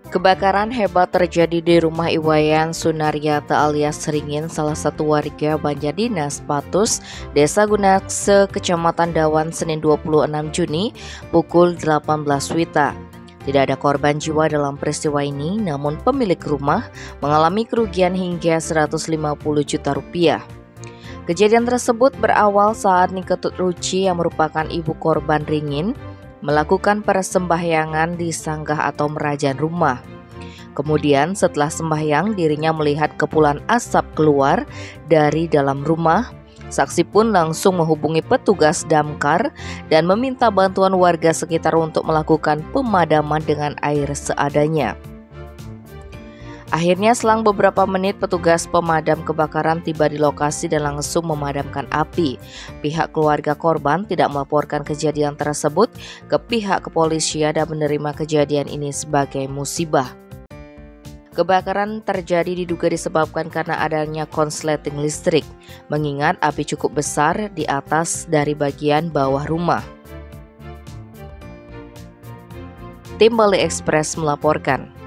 Kebakaran hebat terjadi di rumah Iwayan Sunaryata alias Ringin, salah satu warga Banjardinas Patus, Desa Gunakse, Kecamatan Dawan, Senin 26 Juni pukul 18 WITA. Tidak ada korban jiwa dalam peristiwa ini, namun pemilik rumah mengalami kerugian hingga 150 juta rupiah. Kejadian tersebut berawal saat Niketut Ruci yang merupakan ibu korban Ringin melakukan persembahyangan di sanggah atau merajan rumah. Kemudian setelah sembahyang, dirinya melihat kepulan asap keluar dari dalam rumah. Saksi pun langsung menghubungi petugas damkar dan meminta bantuan warga sekitar untuk melakukan pemadaman dengan air seadanya. Akhirnya selang beberapa menit petugas pemadam kebakaran tiba di lokasi dan langsung memadamkan api. Pihak keluarga korban tidak melaporkan kejadian tersebut ke pihak kepolisian dan menerima kejadian ini sebagai musibah. Kebakaran terjadi diduga disebabkan karena adanya konsleting listrik, mengingat api cukup besar di atas dari bagian bawah rumah. Tim Bali Express melaporkan.